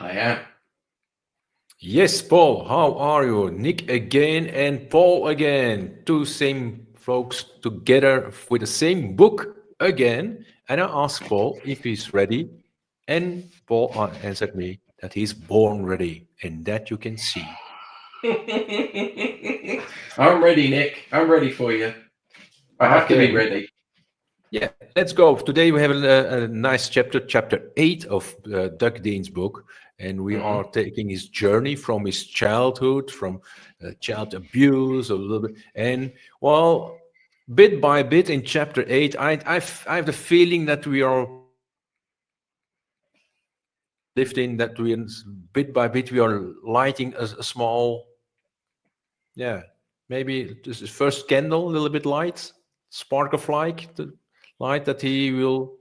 I am. Yes, Paul, how are you? Nick again and Paul again. Two same folks together with the same book again. And I asked Paul if he's ready. And Paul answered me that he's born ready. And that you can see. I'm ready, Nick. I'm ready for you. I have to be Okay. ready. Yeah, let's go. Today we have a nice chapter, chapter 8 of Doug Dean's book. And we Hmm. are taking his journey from his childhood, from child abuse, a little bit. And well, bit by bit in chapter 8, I have the feeling that we are lifting, that we, bit by bit, we are lighting a small, yeah, maybe this is first candle, a little bit light, spark of light, the light that he will.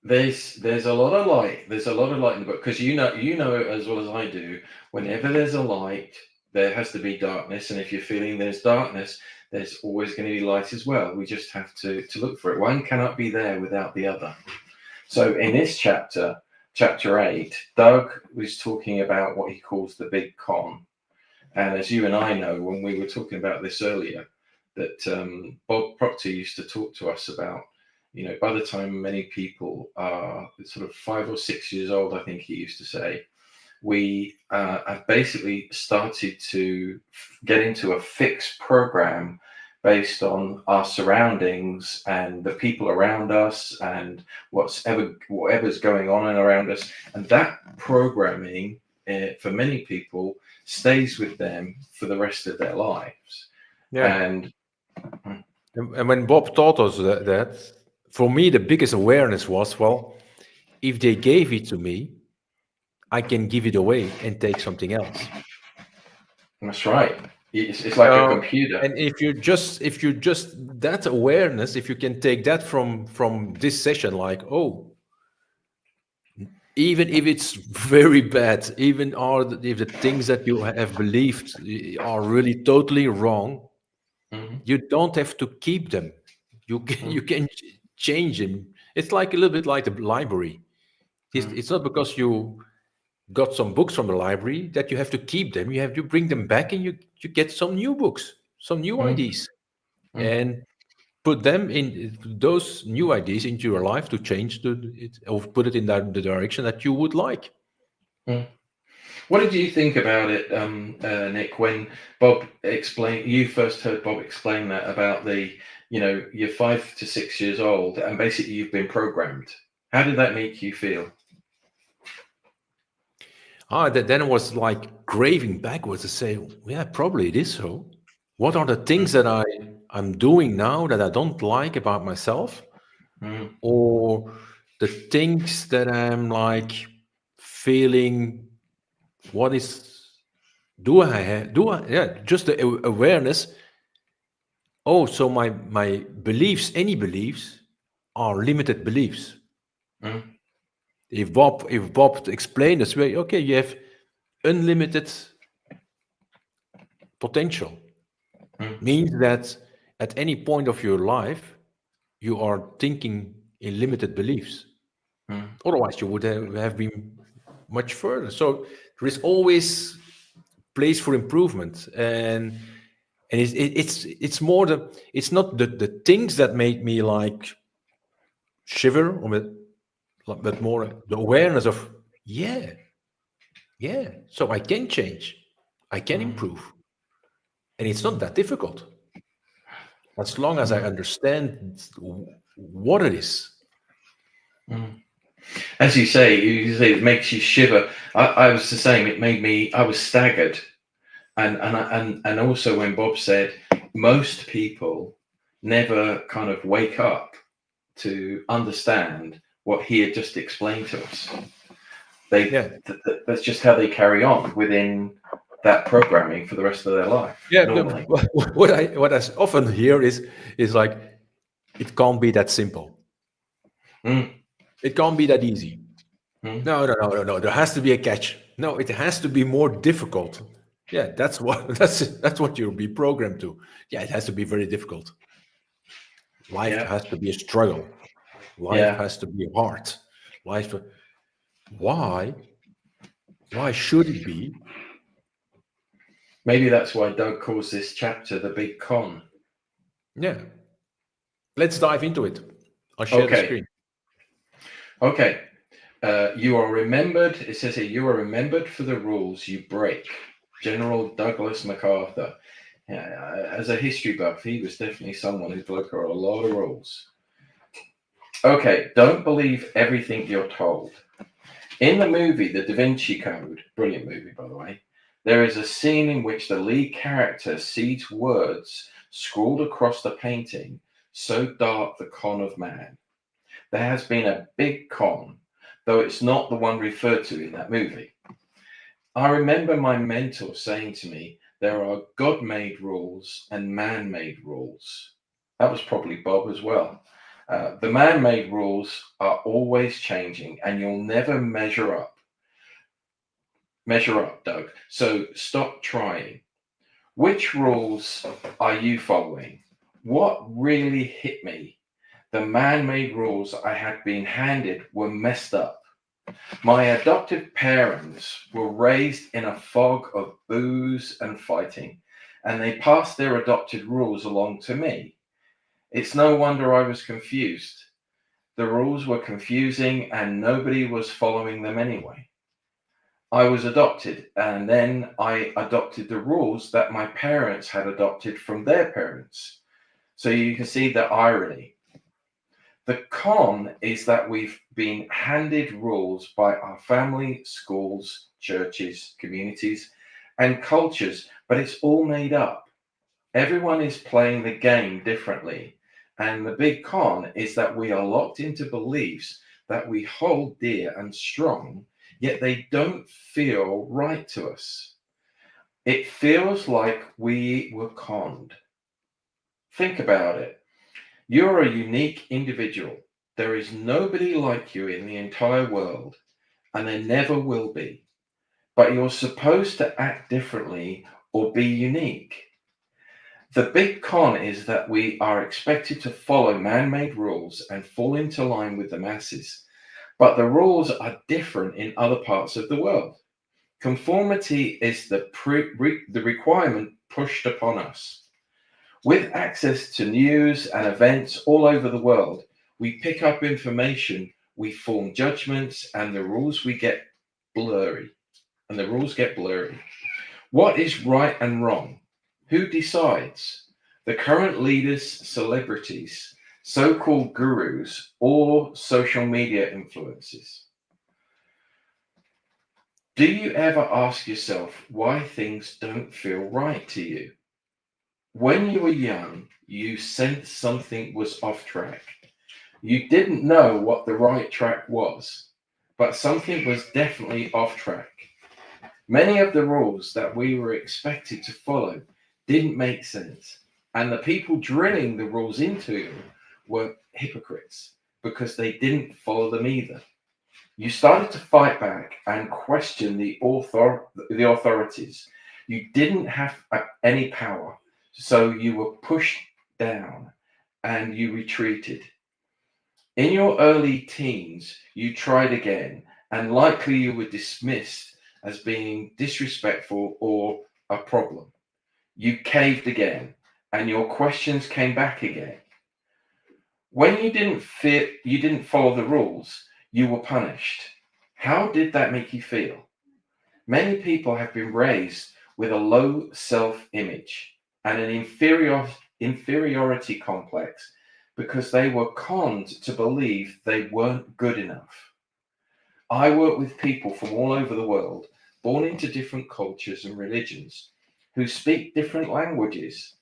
There's a lot of light. There's a lot of light in the book because you know as well as I do. Whenever there's a light, there has to be darkness, and if you're feeling there's darkness, there's always going to be light as well. We just have to look for it. One cannot be there without the other. So in this chapter, chapter 8, Doug was talking about what he calls the big con. And as you and I know, when we were talking about this earlier, that Bob Proctor used to talk to us about, by the time many people are sort of 5 or 6 years old, I think he used to say, we have basically started to get into a fixed program based on our surroundings and the people around us and whatever's going on and around us, and that programming for many people stays with them for the rest of their lives. Yeah. And And when Bob taught us that, for me, the biggest awareness was, well, if they gave it to me, I can give it away and take something else. that's right. It's like a So, computer. and if you just that awareness, if you can take that from this session, like, oh, even if it's very bad, even if the things that you have believed are really totally wrong, Hmm. you don't have to keep them. You can you can change them. It's like a little bit like the library. It's not because you got some books from the library that you have to keep them. You have to bring them back and you get some new books, some new ideas, and put them in those new ideas into your life to change or put it in the direction that you would like. What did you think about it, Nick, when Bob explained, you first heard Bob explain that about you're 5 to 6 years old and basically you've been programmed. How did that make you feel? That then it was like graving backwards to say, yeah, probably it is so. What are the things that I'm doing now that I don't like about myself, Mm, or the things that I'm like feeling? What is do I have? Do I? Yeah, just the awareness. Oh, so my beliefs, any beliefs, are limited beliefs. mm, If Bob explained this way, okay, you have unlimited potential. mm, Means that at any point of your life, you are thinking in limited beliefs. mm, Otherwise, you would have been much further. So there is always place for improvement, and it's more it's not the things that make me like shiver, but more the awareness of yeah, yeah. So I can change, I can mm, improve, and it's not that difficult as long as I mm, understand what it is. mm. As you say it makes you shiver. I was the same. It made me. I was staggered, and also when Bob said most people never kind of wake up to understand what he had just explained to us. Yeah, That's just how they carry on within that programming for the rest of their life yeah. normally. What I often hear is like it can't be that simple. Mm, It can't be that easy. mm, No, no, no, no, no. There has to be a catch. No, it has to be more difficult. Yeah, that's what that's what you'll be programmed to. Yeah, it has to be very difficult. Life yeah, has to be a struggle. Life yeah. has to be hard. Life. Why? Why should it be? Maybe that's why Doug calls this chapter the big con. Yeah. Let's dive into it. I'll share the Okay. screen. Okay. You are remembered, it says here, you are remembered for the rules you break. General Douglas MacArthur. As a history buff, he was definitely someone who broke a lot of rules. Okay, don't believe everything you're told. In the movie, The Da Vinci Code, brilliant movie, by the way, there is a scene in which the lead character sees words scrawled across the painting, so dark the con of man. There has been a big con, though it's not the one referred to in that movie. I remember my mentor saying to me, there are God-made rules and man-made rules. That was probably Bob as well. The man-made rules are always changing and you'll never measure up. Measure up, Doug. So stop trying. Which rules are you following? What really hit me? The man-made rules I had been handed were messed up. My adoptive parents were raised in a fog of booze and fighting, and they passed their adopted rules along to me. It's no wonder I was confused. The rules were confusing and nobody was following them anyway. I was adopted, and then I adopted the rules that my parents had adopted from their parents. So you can see the irony. The con is that we've been handed rules by our family, schools, churches, communities, and cultures, but it's all made up. Everyone is playing the game differently. And the big con is that we are locked into beliefs that we hold dear and strong, yet they don't feel right to us. It feels like we were conned. Think about it. You're a unique individual. There is nobody like you in the entire world, and there never will be. But you're supposed to act differently or be unique. The big con is that we are expected to follow man-made rules and fall into line with the masses. But the rules are different in other parts of the world. Conformity is the requirement pushed upon us. With access to news and events all over the world, we pick up information, we form judgments, and the rules get blurry. What is right and wrong? Who decides? The current leaders, celebrities, so-called gurus, or social media influencers? Do you ever ask yourself why things don't feel right to you? When you were young, you sensed something was off track. You didn't know what the right track was, but something was definitely off track. Many of the rules that we were expected to follow didn't make sense, and the people drilling the rules into you were hypocrites because they didn't follow them either. You started to fight back and question the authorities. You didn't have any power, so you were pushed down and you retreated. In your early teens, you tried again, and likely you were dismissed as being disrespectful or a problem. You caved again, and your questions came back again. When you didn't follow the rules, you were punished. How did that make you feel? Many people have been raised with a low self-image and an inferiority complex because they were conned to believe they weren't good enough. I work with people from all over the world, born into different cultures and religions, who speak different languages.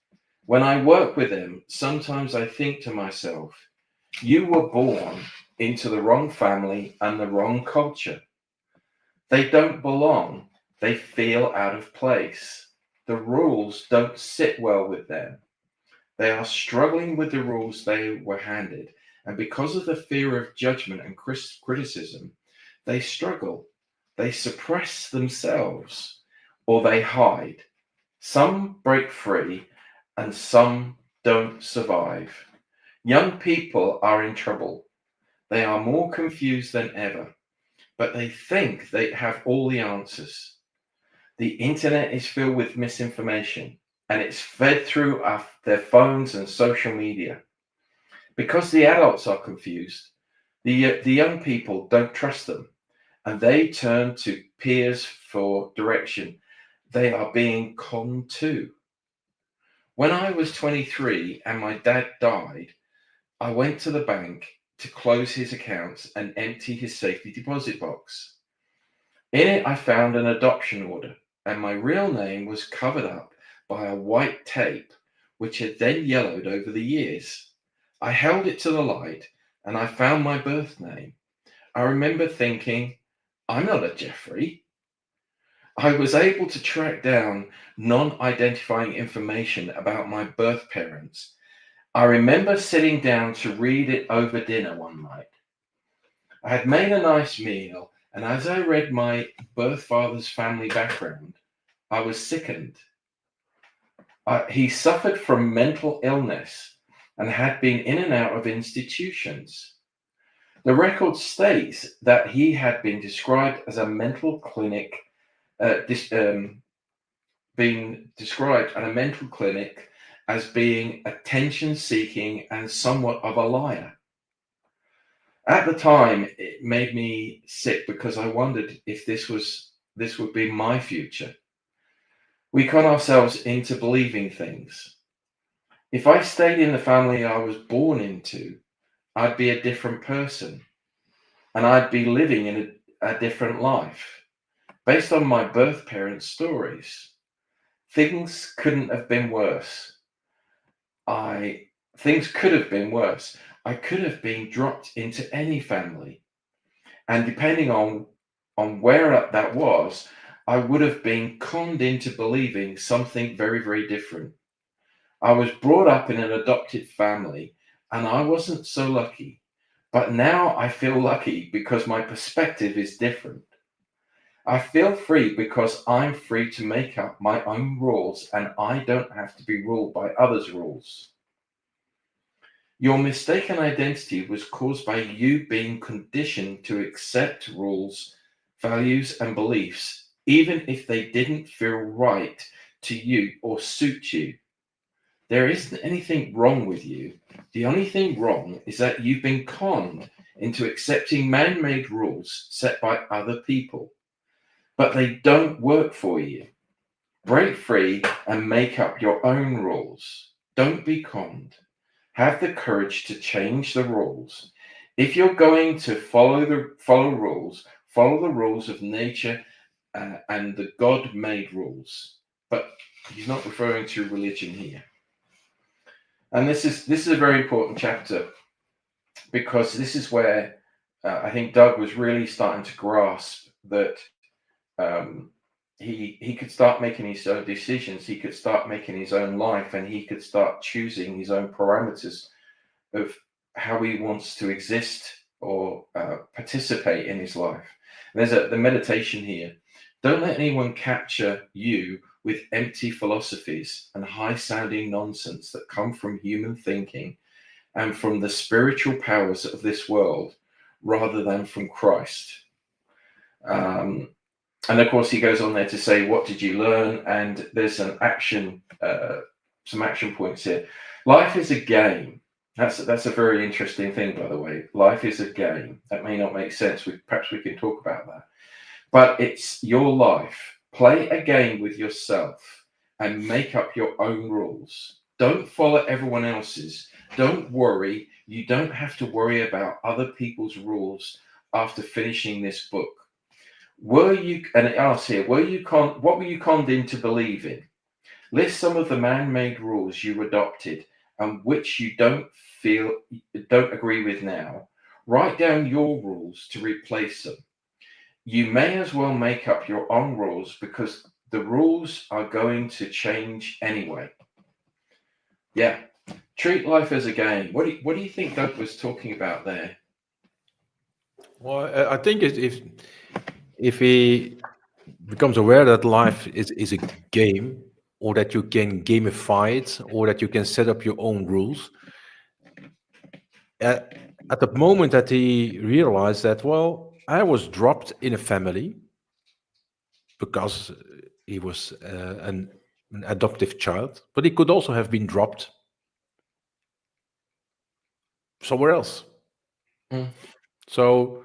When I work with them, sometimes I think to myself, you were born into the wrong family and the wrong culture. They don't belong. They feel out of place. The rules don't sit well with them. They are struggling with the rules they were handed. And because of the fear of judgment and criticism, they struggle. They suppress themselves or they hide. Some break free and some don't survive. Young people are in trouble. They are more confused than ever. but they think they have all the answers. The internet is filled with misinformation, and it's fed through their phones and social media. Because the adults are confused, the young people don't trust them, and they turn to peers for direction. They are being conned too. When I was 23 and my dad died, I went to the bank to close his accounts and empty his safety deposit box. In it, I found an adoption order, and my real name was covered up by a white tape, which had then yellowed over the years. I held it to the light, and I found my birth name. I remember thinking, I'm not a Jeffrey. I was able to track down non-identifying information about my birth parents. I remember sitting down to read it over dinner one night. I had made a nice meal, and as I read my birth father's family background, I was sickened. He suffered from mental illness and had been in and out of institutions. The record states that he had been described as a mental clinic, being described at a mental clinic as being attention-seeking and somewhat of a liar. At the time, it made me sick because I wondered if this would be my future. We con ourselves into believing things. If I stayed in the family I was born into, I'd be a different person, and I'd be living in a different life, based on my birth parents' stories. Things couldn't have been worse. Things could have been worse. I could have been dropped into any family, and depending on where that was, I would have been conned into believing something very, very different. I was brought up in an adopted family, and I wasn't so lucky. But now I feel lucky because my perspective is different. I feel free because I'm free to make up my own rules, and I don't have to be ruled by others' rules. Your mistaken identity was caused by you being conditioned to accept rules, values, and beliefs, even if they didn't feel right to you or suit you. There isn't anything wrong with you. The only thing wrong is that you've been conned into accepting man-made rules set by other people, but they don't work for you. Break free and make up your own rules. Don't be conned. Have the courage to change the rules. If you're going to follow rules, follow the rules of nature and the God-made rules. But he's not referring to religion here. And this is a very important chapter, because this is where I think Doug was really starting to grasp that he could start making his own decisions, he could start making his own life, and he could start choosing his own parameters of how he wants to exist or participate in his life. And there's the meditation here. Don't let anyone capture you with empty philosophies and high-sounding nonsense that come from human thinking and from the spiritual powers of this world rather than from Christ. And of course, he goes on there to say, what did you learn? And there's some action points here. Life is a game. That's a very interesting thing, by the way. Life is a game. That may not make sense. Perhaps we can talk about that. But it's your life. Play a game with yourself and make up your own rules. Don't follow everyone else's. Don't worry. You don't have to worry about other people's rules after finishing this book. And it asks here, what were you conned into believing? List some of the man-made rules you adopted and which you don't agree with now. Write down your rules to replace them. You may as well make up your own rules because the rules are going to change anyway. Yeah. Treat life as a game. What do you think Doug was talking about there? Well, I think if he becomes aware that life is a game, or that you can gamify it, or that you can set up your own rules, at the moment that he realized that, well, I was dropped in a family because he was an adoptive child, but he could also have been dropped somewhere else. Mm, So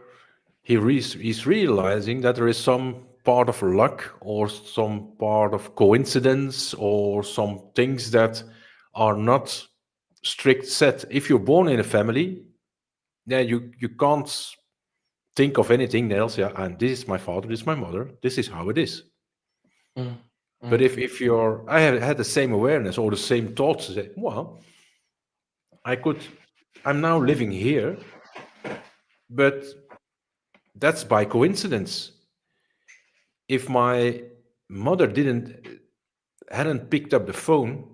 he's realizing that there is some part of luck or some part of coincidence or some things that are not strict set. If you're born in a family, then you can't think of anything else. Yeah, and this is my father, this is my mother, this is how it is. mm, But mm, if you're, I had the same awareness or the same thoughts to say, well, I could, I'm now living here, but that's by coincidence. If my mother hadn't picked up the phone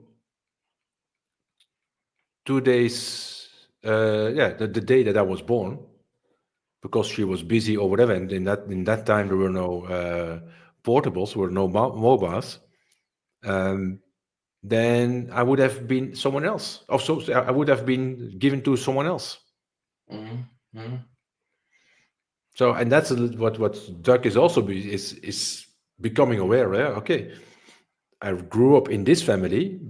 2 days, the day that I was born, because she was busy or whatever, and in that time there were no portables, there were no mobiles. Um, then I would have been someone else. Also, I would have been given to someone else. mm, mm, So, and that's what Doug is also is becoming aware. Yeah, okay, I grew up in this family,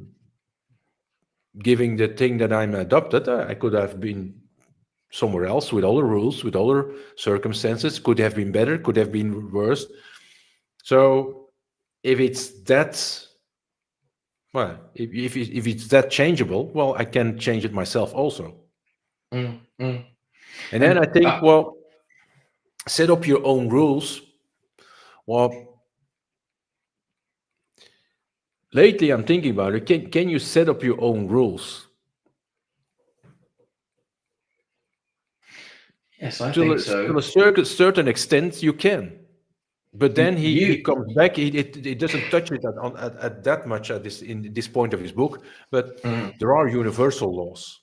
giving the thing that I'm adopted. I could have been somewhere else with other rules, with other circumstances. Could have been better, could have been worse. So, if it's that, well, if it's that changeable, well, I can change it myself also. mm, mm. And then And I think, well, set up your own rules. Well, lately I'm thinking about it. Can you set up your own rules? yes, I To think a, so. to a certain extent, you can. But then he You, comes back. It doesn't touch it at that much at this in this point of his book. But mm, there are universal laws,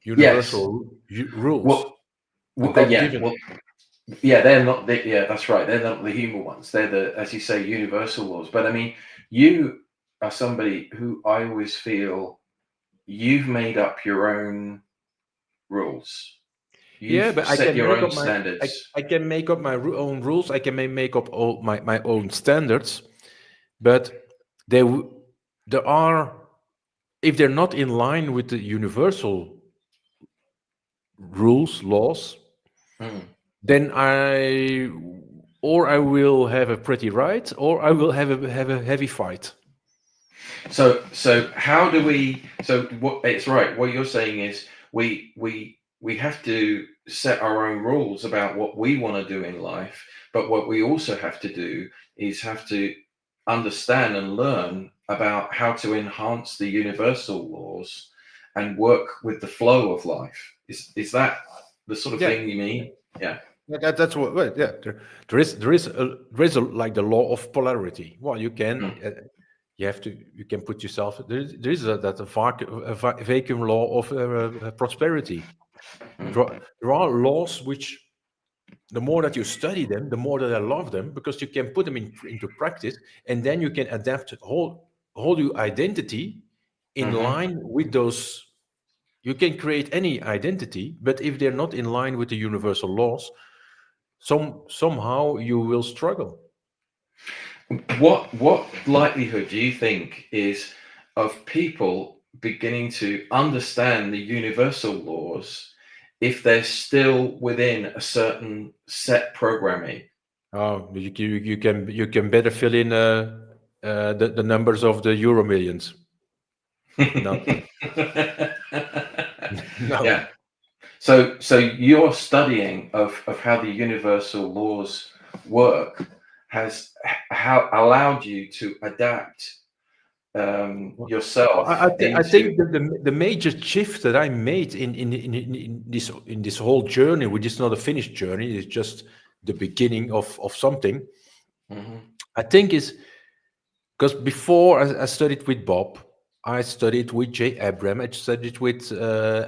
yes. rules. Well, God yeah. given. Well, yeah. They're not. Yeah, that's right. They're not the human ones. They're the, as you say, universal laws. But I mean, you are somebody who I always feel you've made up your own rules. Yeah, You've but I set can your make own up my standards. I can make up my own rules. I can make up all my own standards. But they there are, if they're not in line with the universal rules laws, Mm. then I will have a pretty right, or I will have a heavy fight. So how do we? So what? It's right. What you're saying is we have to set our own rules about what we want to do in life, but what we also have to do is have to understand and learn about how to enhance the universal laws and work with the flow of life. Is that the sort of Yeah, thing you mean? Yeah. that's what. Well, yeah, there is like the law of polarity. Well, Mm, you have to you can put yourself there is a vacuum law of prosperity. mm, There are laws which the more that you study them, the more that I love them, because you can put them into practice, and then you can adapt whole your identity in mhm. line with those. You can create any identity, but if they're not in line with the universal laws, somehow you will struggle. What likelihood do you think is of people beginning to understand the universal laws if they're still within a certain set programming? Oh, you can better fill in the numbers of the Euro millions. No, Yeah. no. So your studying of how the universal laws work has how allowed you to adapt Well, yourself I into. think the major shift that I made in this whole journey, which is not a finished journey, it's just the beginning of something. Mhm, I think is because before I studied with Bob, I studied with Jay Abram, I studied with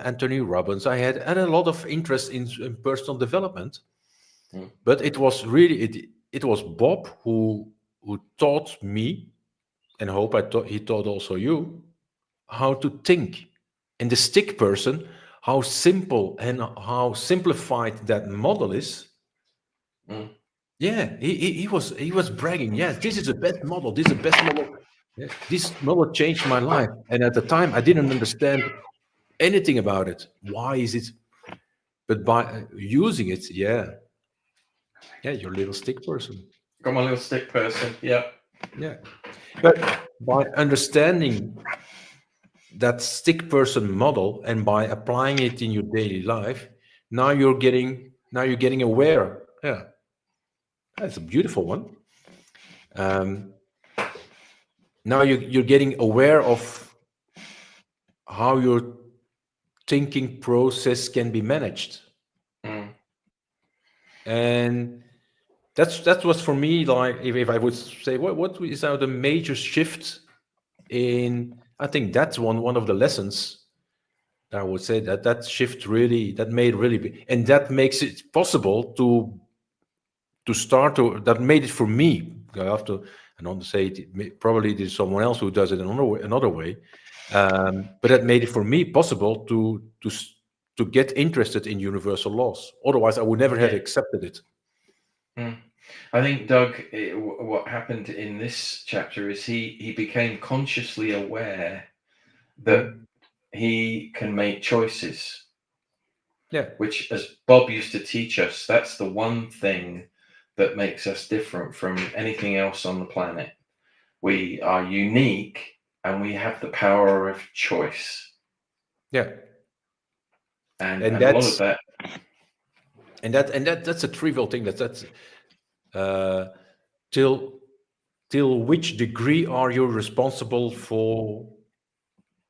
Anthony Robbins. I had a lot of interest in personal development, mm, but it was really it was Bob who taught me, and hope he taught also you, how to think. And the stick person, how simple and how simplified that model is, Yeah, he was bragging. Yes, this is the best model. This is the best model. Yeah, this model changed my life. And at the time, I didn't understand anything about it. Why is it? But by using it, yeah, you're a little stick person. Got my little stick person. Yeah. Yeah, but by understanding that stick person model and by applying it in your daily life, now you're getting aware. Yeah, that's a beautiful one. Now you're getting aware of how your thinking process can be managed. And that was for me, like, if I would say what is now the major shift in, I think that's one of the lessons that I would say that shift really, that made really big, and that makes it possible to start to, that made it for me. I have to, I don't say it, probably there's someone else who does it another way, but that made it for me possible to get interested in universal laws. Otherwise, I would never have accepted it. I think Doug, what happened in this chapter is he became consciously aware that he can make choices. Yeah. Which, as Bob used to teach us, that's the one thing that makes us different from anything else on the planet. We are unique and we have the power of choice. Yeah. And a lot of that. And that's a trivial thing. That's till which degree are you responsible for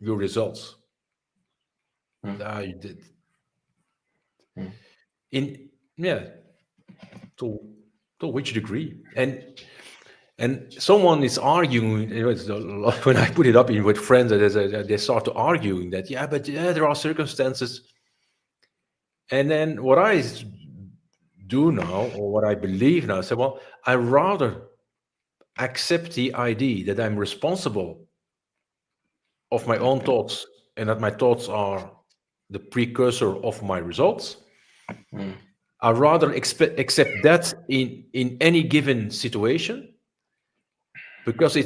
your results? To which degree? And someone is arguing, when I put it up with friends, they start to arguing that, but there are circumstances. And then what I do now, or what I believe now, I say, well, I rather accept the idea that I'm responsible of my own thoughts, and that my thoughts are the precursor of my results. I rather accept that in any given situation, because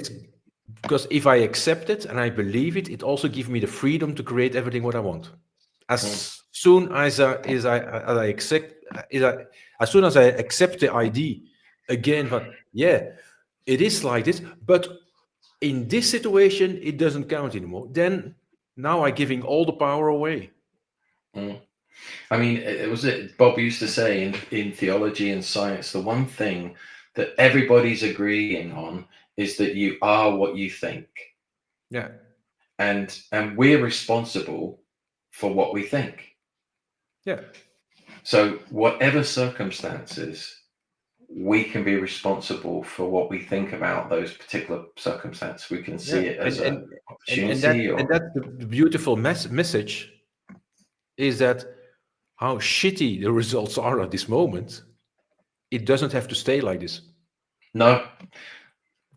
if I accept it and I believe it, it also gives me the freedom to create everything what I want. As soon as I accept the idea again, but it is like this, but in this situation it doesn't count anymore, then now I'm giving all the power away. I mean, it was Bob used to say in theology and science, the one thing that everybody's agreeing on is that you are what you think. Yeah. And we're responsible for what we think. Yeah. So whatever circumstances, we can be responsible for what we think about those particular circumstances. We can see it as an opportunity. And that's the beautiful message, is that how shitty the results are at this moment, it doesn't have to stay like this. No,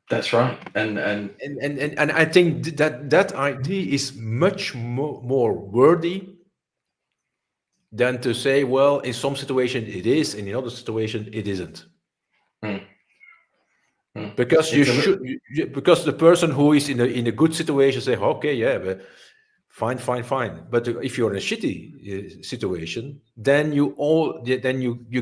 that's right. And I think that idea is much more worthy than to say, well, in some situation it is, in another situation it isn't. Because because the person who is in a good situation say, okay, but fine. But if you're in a shitty situation, then you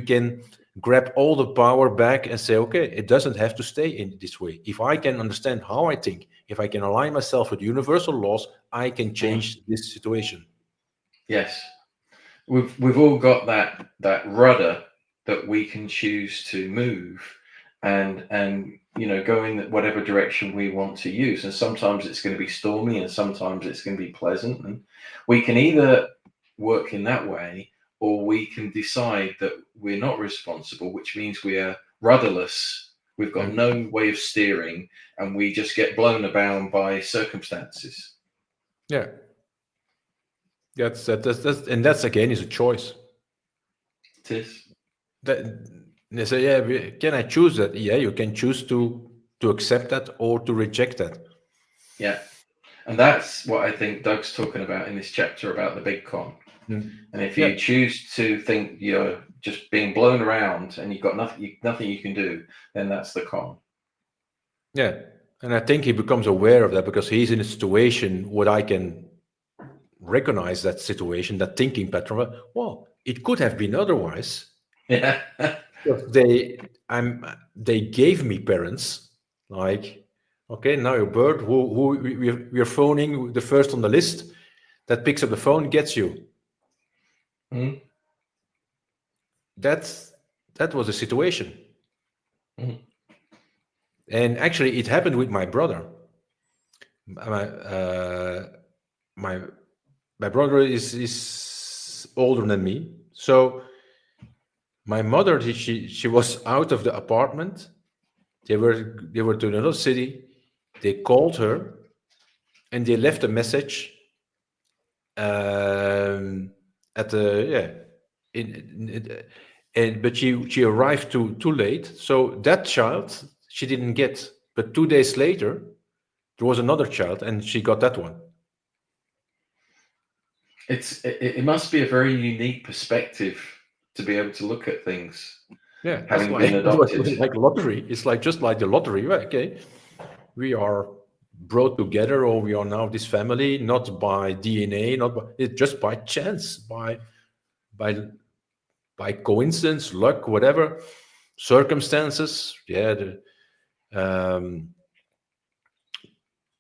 can grab all the power back and say, okay, it doesn't have to stay in this way. If I can understand how I think, if I can align myself with universal laws, I can change this situation. Yes, we've all got that rudder that we can choose to move and go in whatever direction we want to use. And sometimes it's going to be stormy and sometimes it's going to be pleasant, and we can either work in that way, or we can decide that we're not responsible, which means we are rudderless. We've got no way of steering, and we just get blown about by circumstances. Yeah. That's again is a choice. It is. They say, can I choose that? Yeah, you can choose to accept that or to reject that. Yeah. And that's what I think Doug's talking about in this chapter about the big con. And if you choose to think you're just being blown around and you've got nothing you can do, then that's the con. Yeah. And I think he becomes aware of that because he's in a situation where I can recognize that situation, that thinking pattern. Well, it could have been otherwise. Yeah. They gave me parents like, okay, now your bird, who we're phoning the first on the list that picks up the phone gets you. Mm. That was a situation. Mm. And actually, it happened with my brother. My brother is older than me, so my mother she was out of the apartment. They were to another city. They called her, and they left a message. At the yeah, but she arrived too late. So that child she didn't get. But 2 days later, there was another child, and she got that one. It must be a very unique perspective to be able to look at things. Yeah, Having that's been why adopted. like lottery. It's like just like the lottery. Right? Okay, we are brought together, or we are now this family, not by DNA, not by it, just by chance, by coincidence, luck, whatever circumstances. Yeah,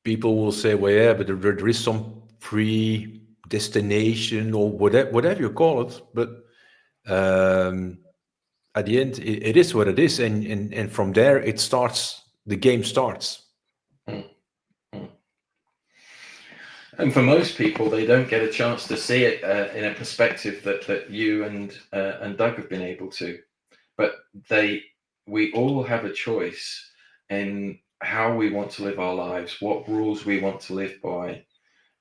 people will say, well, yeah, but there is some predestination or whatever you call it. But at the end, it is what it is, and from there it starts. The game starts. Mm. Mm. And for most people, they don't get a chance to see it in a perspective that you and Doug have been able to. But we all have a choice in how we want to live our lives, what rules we want to live by,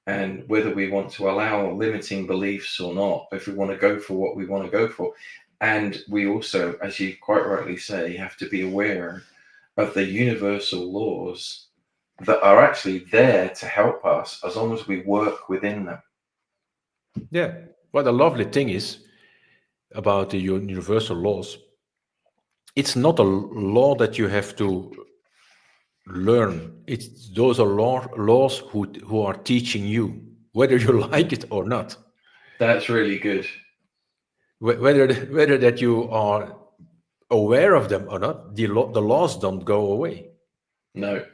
and whether we want to allow limiting beliefs or not, if we want to go for what we want to go for. And we also, as you quite rightly say, have to be aware of the universal laws that are actually there to help us as long as we work within them. Yeah. What the lovely thing is about the universal laws, it's not a law that you have to learn. It's those are laws who are teaching you, whether you like it or not. That's really good. Whether that you are aware of them or not, the laws don't go away. No.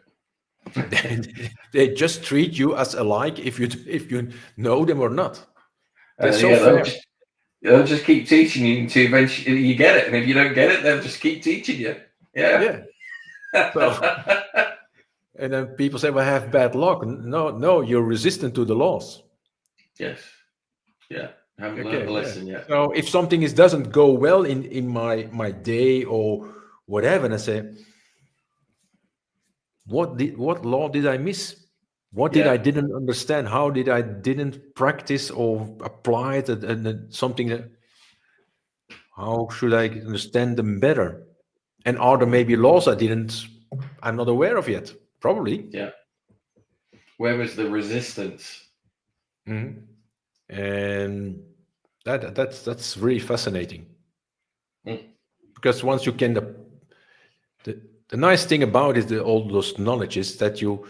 They just treat you as alike if you know them or not. They're so Yeah, fair. they'll just keep teaching you until eventually you get it. And if you don't get it, they'll just keep teaching you. Yeah. So, and then people say, "Well, I have bad luck." No, you're resistant to the laws. Yes. Yeah. Haven't learned Okay, the yeah. lesson yet. So if something doesn't go well in my day or whatever, and I say, what law did I miss? What did Yeah. I didn't understand? How did I didn't practice or apply it and something that how should I understand them better? And are there maybe laws I'm not aware of yet? Probably. Yeah. Where was the resistance? Mhm. And that's really fascinating. Mm. Because once you can the nice thing about it, all those knowledge is that you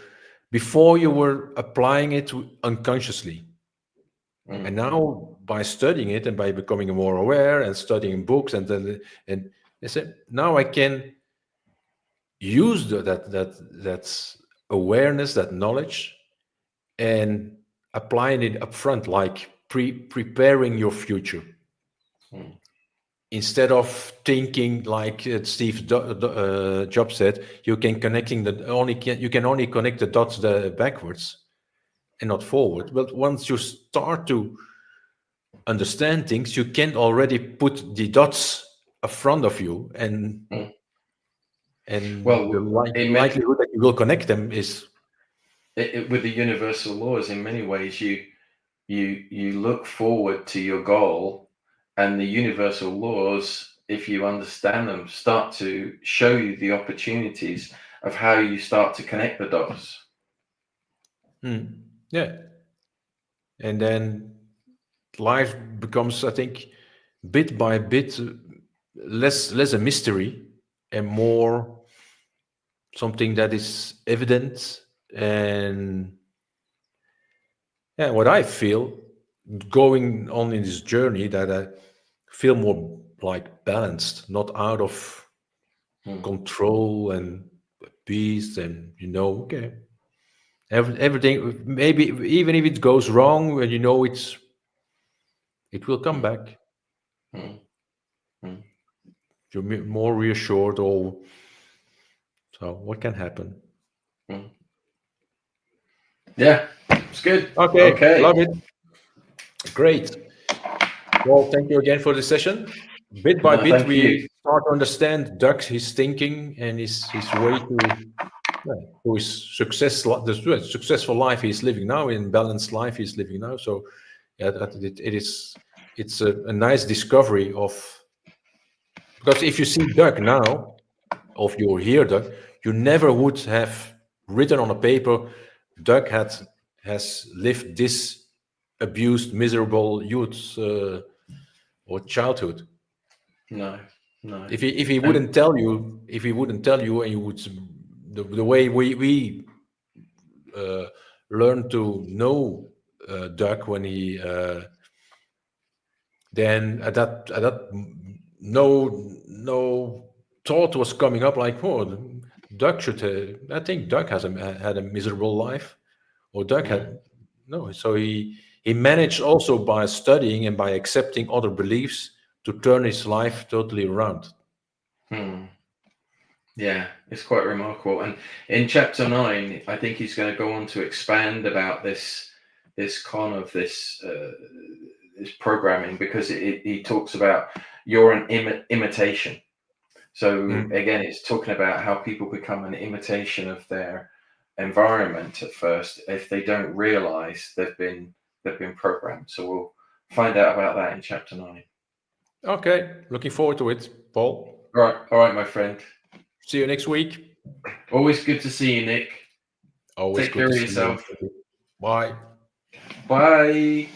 before you were applying it unconsciously. Mm. And now by studying it and by becoming more aware and studying books and I said now I can use that awareness, that knowledge, and applying it upfront, like preparing your future. Mm. Instead of thinking like Steve Jobs said, you can you can only connect the dots backwards and not forward. But once you start to understand things, you can already put the dots in front of you, and Mm. the Well, likelihood that you will connect them is with the universal laws, in many ways, you look forward to your goal, and the universal laws, if you understand them, start to show you the opportunities of how you start to connect the dots. yeah. And then life becomes, I think, bit by bit less a mystery and more something that is evident. And yeah, what I feel going on in this journey, that I feel more like balanced, not out of control and peace, and okay, everything, maybe even if it goes wrong, and it will come back. You're more reassured, or so what can happen. Yeah, it's good. Okay, Okay. love it. Great. Well, thank you again for the session. Bit by No, bit, thank we you. start to understand Doug, his thinking, and his way to his the successful life he's living now, in balanced life he's living now. So, yeah, it's a nice discovery of, because if you see Doug now, of you hear Doug, you never would have written on a paper, Doug has lived this abused, miserable youth or childhood. No. If he wouldn't tell you, and you would, the way we learn to know Doug, when he then at that no thought was coming up like, oh, Doug should I think Doug had a miserable life, or Doug had no. So he managed also, by studying and by accepting other beliefs, to turn his life totally around. Yeah, it's quite remarkable. And in chapter 9, I think he's going to go on to expand about this con of this programming, because he talks about you're an imitation. So again, it's talking about how people become an imitation of their environment at first, if they don't realize they've been programmed. So we'll find out about that in chapter 9. Okay, looking forward to it, Paul. All right, my friend. See you next week. Always good to see you, Nick. Always Take good care to of see you. yourself. Bye. Bye.